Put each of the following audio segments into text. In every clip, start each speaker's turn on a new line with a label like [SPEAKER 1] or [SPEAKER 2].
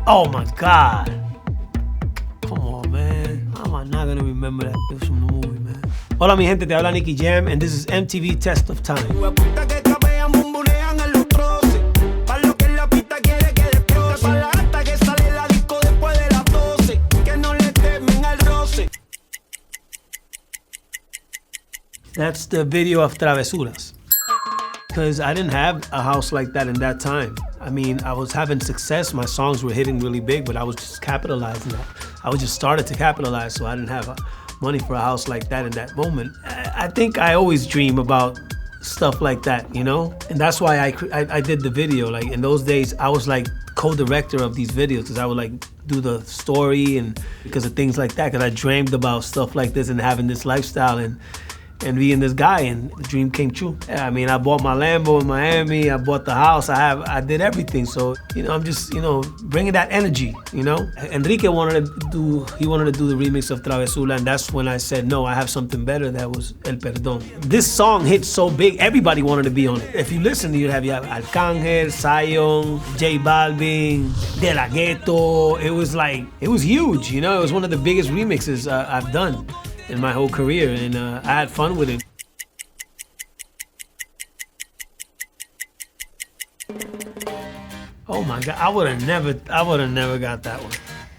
[SPEAKER 1] Oh my God. Come on, man. How am I not gonna remember that? It was from the movie, man. Hola, mi gente, te habla Nicky Jam, and this is MTV Test of Time. That's the video of Travesuras. Because I didn't have a house like that in that time. I mean, I was having success, my songs were hitting really big, but I was just capitalizing that. I was just started to capitalize, so I didn't have money for a house like that in that moment. I think I always dream about stuff like that, you know? And that's why I did the video. Like in those days, I was like co-director of these videos because I would like do the story and because of things like that, because I dreamed about stuff like this and having this lifestyle and being this guy, and the dream came true. I mean, I bought my Lambo in Miami, I bought the house, I did everything. So, you know, I'm just, you know, bringing that energy, you know? Enrique wanted to do the remix of Travesura, and that's when I said, no, I have something better. That was El Perdón. This song hit so big, everybody wanted to be on it. If you listen, you have Arcángel, Zion, J Balvin, De La Ghetto. It was huge, you know? It was one of the biggest remixes I've done in my whole career, and I had fun with it. Oh my God, I would have never got that one.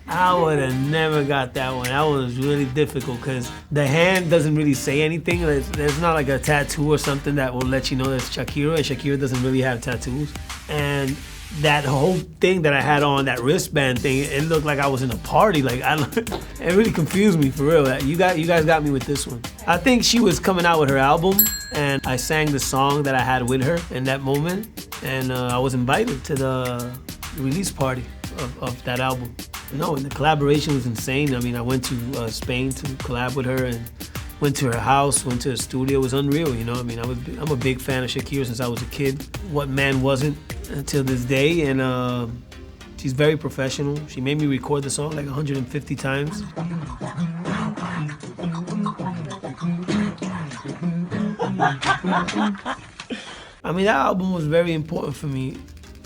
[SPEAKER 1] I would have never got that one. That one was really difficult because the hand doesn't really say anything. There's not like a tattoo or something that will let you know that's Shakira, and Shakira doesn't really have tattoos. And that whole thing that I had on, that wristband thing, it looked like I was in a party. Like it really confused me for real. You guys got me with this one. I think she was coming out with her album, and I sang the song that I had with her in that moment, and I was invited to the release party of that album. No, and the collaboration was insane. I mean, I went to Spain to collab with her and went to her house, went to her studio. It was unreal, you know? I mean, I'm a big fan of Shakira since I was a kid. What man wasn't until this day? And she's very professional. She made me record the song like 150 times. I mean, that album was very important for me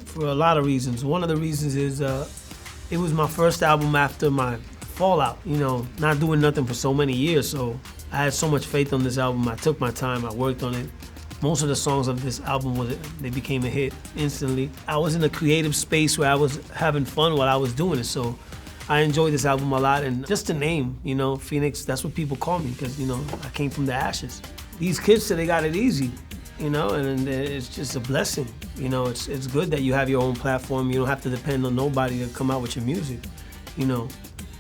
[SPEAKER 1] for a lot of reasons. One of the reasons is it was my first album after my fallout, you know, not doing nothing for so many years. So I had so much faith on this album. I took my time, I worked on it. Most of the songs of this album, they became a hit instantly. I was in a creative space where I was having fun while I was doing it. So I enjoyed this album a lot. And just the name, you know, Phoenix, that's what people call me because, you know, I came from the ashes. These kids say they got it easy, you know, and it's just a blessing. You know, it's good that you have your own platform. You don't have to depend on nobody to come out with your music, you know.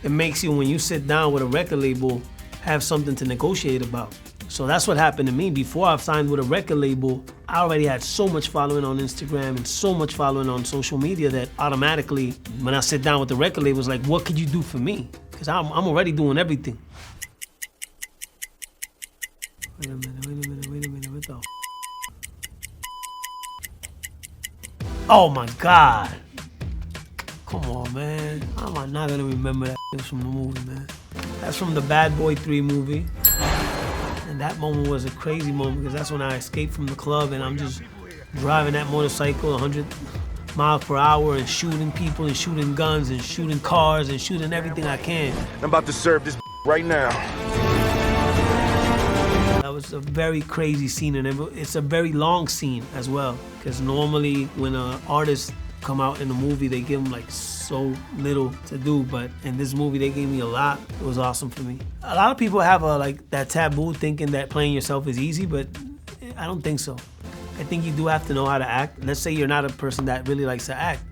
[SPEAKER 1] It makes you, when you sit down with a record label, have something to negotiate about. So that's what happened to me. Before I signed with a record label, I already had so much following on Instagram and so much following on social media that automatically, when I sit down with the record label, it's like, what could you do for me? Because I'm already doing everything. Wait a minute, what the? Oh my God. Come on, man. How am I not gonna remember that? It was from the movie, man. That's from the Bad Boy 3 movie. And that moment was a crazy moment because that's when I escaped from the club and I'm just driving that motorcycle 100 miles per hour and shooting people and shooting guns and shooting cars and shooting everything I can.
[SPEAKER 2] I'm about to serve this right now.
[SPEAKER 1] That was a very crazy scene, and it's a very long scene as well, because normally when an artist come out in a movie, they give them like so little to do, but in this movie they gave me a lot. It was awesome for me. A lot of people have like that taboo thinking that playing yourself is easy, but I don't think so. I think you do have to know how to act. Let's say you're not a person that really likes to act.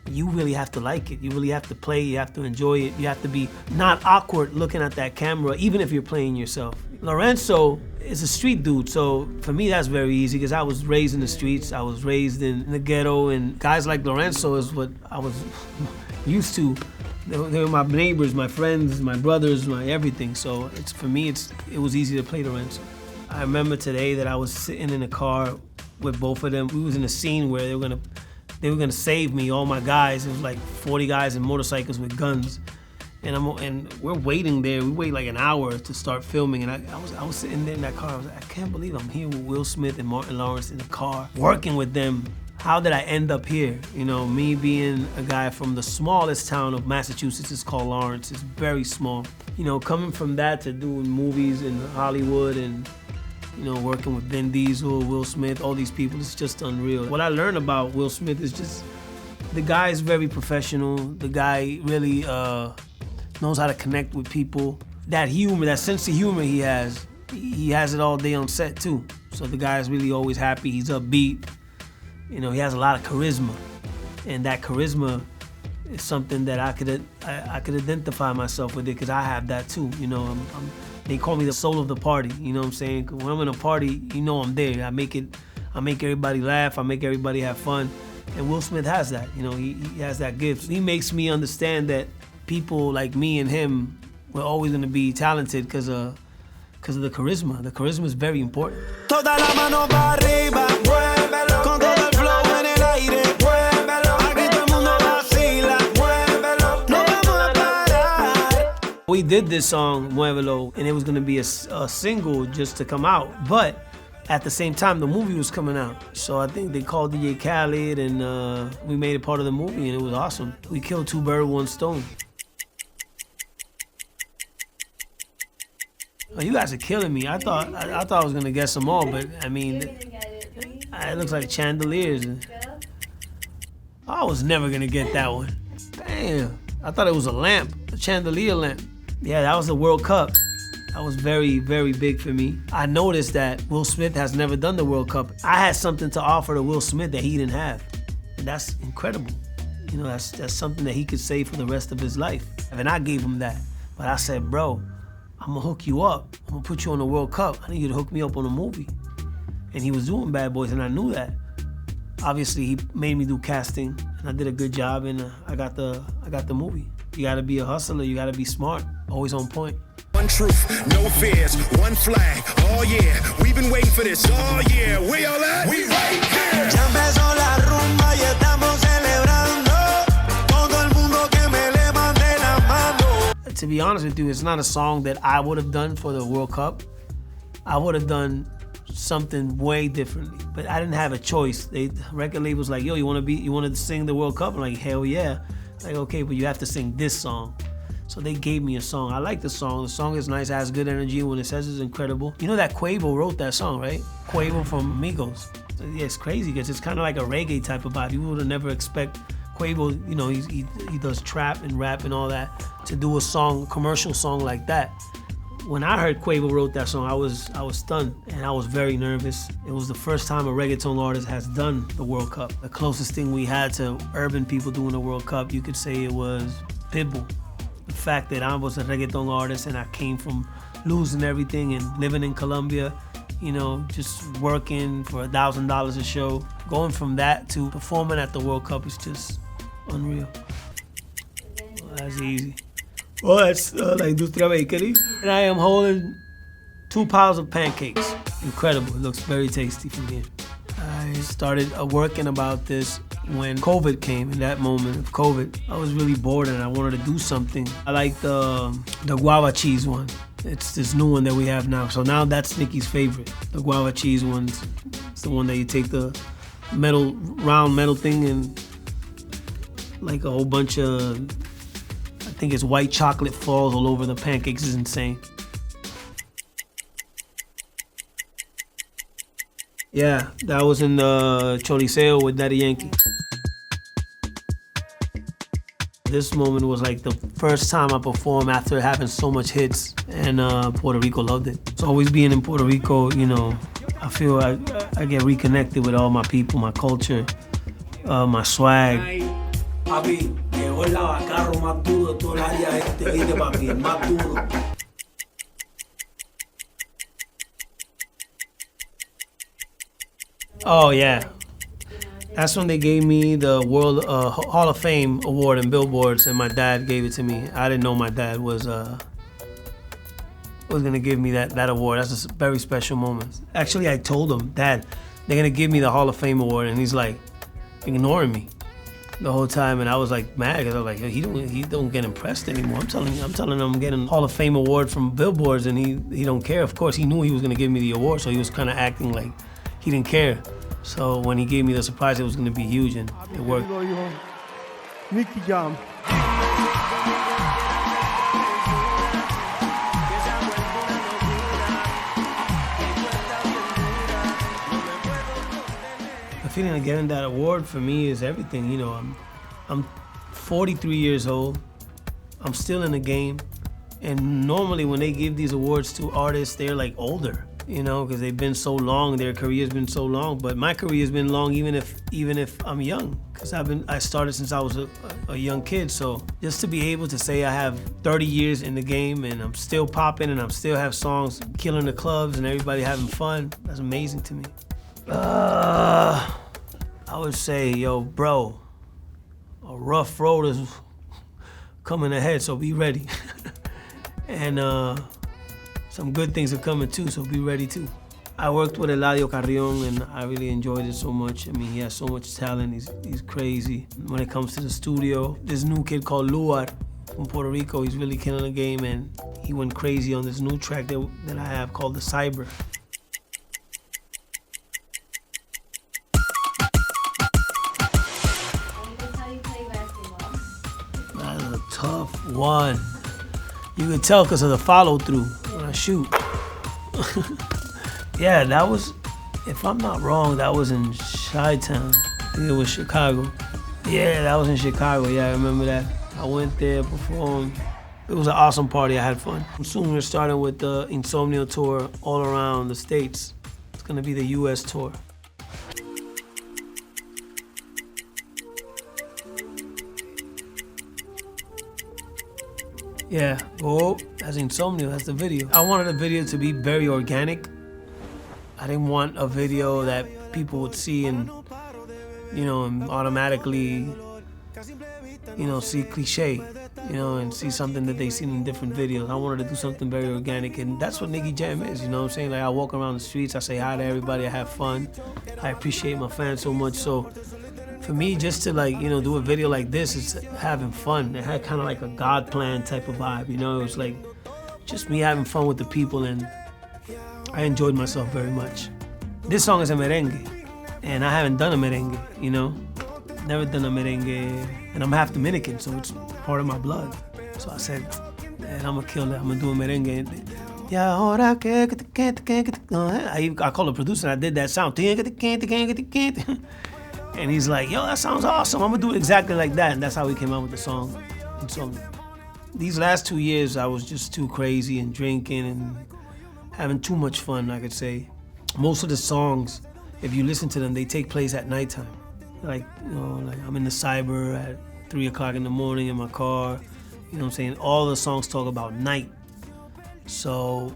[SPEAKER 1] You really have to like it. You really have to play, you have to enjoy it. You have to be not awkward looking at that camera, even if you're playing yourself. Lorenzo is a street dude, so for me that's very easy because I was raised in the streets, I was raised in the ghetto, and guys like Lorenzo is what I was used to. They were my neighbors, my friends, my brothers, my everything. So for me, it was easy to play Lorenzo. I remember today that I was sitting in a car with both of them. We was in a scene where they were gonna save me, all my guys. It was like 40 guys in motorcycles with guns. And we're waiting there. We wait like an hour to start filming, and I was sitting there in that car. I was like, I can't believe I'm here with Will Smith and Martin Lawrence in the car, working with them. how did I end up here? You know, me being a guy from the smallest town of Massachusetts, it's called Lawrence, it's very small. You know, coming from that to doing movies in Hollywood and, you know, working with Vin Diesel, Will Smith, all these people, it's just unreal. What I learned about Will Smith is just, the guy is very professional. The guy really knows how to connect with people. That humor, that sense of humor he has it all day on set too. So the guy is really always happy, he's upbeat. You know, he has a lot of charisma. And that charisma is something that I could identify myself with it, because I have that too. You know, they call me the soul of the party, you know what I'm saying? When I'm in a party, you know I'm there. I make everybody laugh, I make everybody have fun. And Will Smith has that, you know, he has that gift. He makes me understand that people like me and him, we're always gonna be talented because of the charisma. The charisma is very important. Toda la mano pa arriba, muévelo, con todo el flow en el aire, muévelo, aquí todo el mundo vacila, muévelo, no vamos a parar. We did this song, Muévelo, and it was gonna be a single just to come out, but at the same time, the movie was coming out. So I think they called DJ Khaled and we made it part of the movie, and it was awesome. We killed two birds, one stone. Oh, you guys are killing me. I thought I was gonna get some more, but I mean, it looks like chandeliers. I was never gonna get that one. Damn, I thought it was a lamp, a chandelier lamp. Yeah, that was the World Cup. That was very, very big for me. I noticed that Will Smith has never done the World Cup. I had something to offer to Will Smith that he didn't have, and that's incredible. You know, that's something that he could say for the rest of his life. And I gave him that, but I said, bro, I'm gonna hook you up. I'm gonna put you on the World Cup. I need you to hook me up on a movie. And he was doing Bad Boys, and I knew that. Obviously, he made me do casting, and I did a good job, and I got the movie. You gotta be a hustler. You gotta be smart. Always on point.
[SPEAKER 3] One truth, no fears, one flag. Oh yeah, we've been waiting for this. Oh yeah, where y'all at? We right here. Ya empezó la rumba y estamos celebrando. Todo el mundo que me levante la mano.
[SPEAKER 1] To be honest with you, it's not a song that I would have done for the World Cup. I would have done something way differently, but I didn't have a choice. The record label was like, yo, you want to sing the World Cup? I'm like, hell yeah. Like, okay, but you have to sing this song. So they gave me a song. I like the song. The song is nice, it has good energy. When it says it's incredible. You know that Quavo wrote that song, right? Quavo from Migos. So yeah, it's crazy because it's kind of like a reggae type of vibe. You would have never expect Quavo, you know, he does trap and rap and all that, to do a song, commercial song like that. When I heard Quavo wrote that song, I was stunned and I was very nervous. It was the first time a reggaeton artist has done the World Cup. The closest thing we had to urban people doing the World Cup, you could say it was Pitbull. The fact that I was a reggaeton artist and I came from losing everything and living in Colombia, you know, just working for $1,000 a show. Going from that to performing at the World Cup is just unreal. Well, that's easy. Oh, that's La Industria Bakery. And I am holding 2 piles of pancakes. Incredible, it looks very tasty from here. I started working about this when COVID came. In that moment of COVID, I was really bored and I wanted to do something. I like the guava cheese one. It's this new one that we have now. So now that's Nikki's favorite. The guava cheese one. It's the one that you take the round metal thing and like a whole bunch of, I think it's white chocolate falls all over the pancakes. Is insane. Yeah, that was in the Choliseo with Daddy Yankee. This moment was like the first time I performed after having so much hits, and Puerto Rico loved it. So always being in Puerto Rico, you know, I feel I get reconnected with all my people, my culture, my swag. Papi, llegó el lavacarro más duro de toda el área este, ¿viste, papi? El más duro. Oh yeah, that's when they gave me the World Hall of Fame award in Billboards, and my dad gave it to me. I didn't know my dad was gonna give me that award. That's a very special moment. Actually, I told him, Dad, they're gonna give me the Hall of Fame award, and he's like ignoring me the whole time, and I was like mad because I was like, he don't get impressed anymore. I'm telling him I'm getting a Hall of Fame award from Billboards, and he don't care. Of course, he knew he was gonna give me the award, so he was kind of acting like he didn't care. So when he gave me the surprise, it was gonna be huge, and it worked.
[SPEAKER 4] Nicky Jam.
[SPEAKER 1] The feeling of getting that award for me is everything. You know, I'm 43 years old. I'm still in the game, and normally when they give these awards to artists, they're like older, you know, because they've been so long, their career's been so long. But my career's been long, even if I'm young, because I started since I was a young kid. So just to be able to say I have 30 years in the game and I'm still popping and I still have songs killing the clubs and everybody having fun, that's amazing to me. I would say, yo, bro, a rough road is coming ahead, so be ready. And some good things are coming too, so be ready too. I worked with Eladio Carrion and I really enjoyed it so much. I mean, he has so much talent, he's crazy. When it comes to the studio, this new kid called Luar from Puerto Rico, he's really killing the game, and he went crazy on this new track that I have called The Cyber. That's a tough one. You can tell because of the follow through when I shoot. Yeah, that was, if I'm not wrong, that was in Chi-Town. I think it was Chicago. Yeah, that was in Chicago. Yeah, I remember that. I went there, performed. It was an awesome party. I had fun. Soon we're starting with the Insomnio tour all around the States. It's gonna be the US tour. Yeah, oh, that's Insomnio, that's the video. I wanted the video to be very organic. I didn't want a video that people would see and, you know, and automatically, you know, see cliche, you know, and see something that they've seen in different videos. I wanted to do something very organic, and that's what Nicky Jam is, you know what I'm saying? Like, I walk around the streets, I say hi to everybody, I have fun. I appreciate my fans so much, so for me, just to, like, you know, do a video like this, it's having fun. It had kind of like a God plan type of vibe, you know? It was like just me having fun with the people, and I enjoyed myself very much. This song is a merengue, and I haven't done a merengue, you know? Never done a merengue, and I'm half Dominican, so it's part of my blood. So I said, man, I'm gonna kill that. I'm gonna do a merengue. I called the producer and I did that sound. And he's like, yo, that sounds awesome. I'm gonna do it exactly like that. And that's how we came out with the song. And so these last 2 years, I was just too crazy and drinking and having too much fun, I could say. Most of the songs, if you listen to them, they take place at nighttime. Like, you know, like I'm in the Cyber at 3 o'clock in the morning in my car. You know what I'm saying? All the songs talk about night. So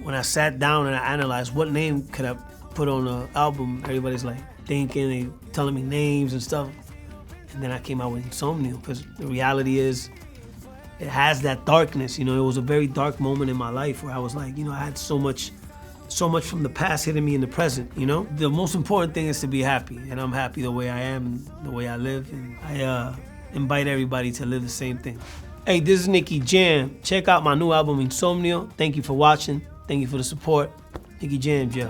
[SPEAKER 1] when I sat down and I analyzed what name could I put on the album, everybody's like thinking, they telling me names and stuff. And then I came out with Insomnio, because the reality is it has that darkness. You know, it was a very dark moment in my life where I was like, you know, I had so much from the past hitting me in the present, you know? The most important thing is to be happy, and I'm happy the way I am, the way I live, and I invite everybody to live the same thing. Hey, this is Nicky Jam. Check out my new album, Insomnio. Thank you for watching. Thank you for the support. Nicky Jam, Joe.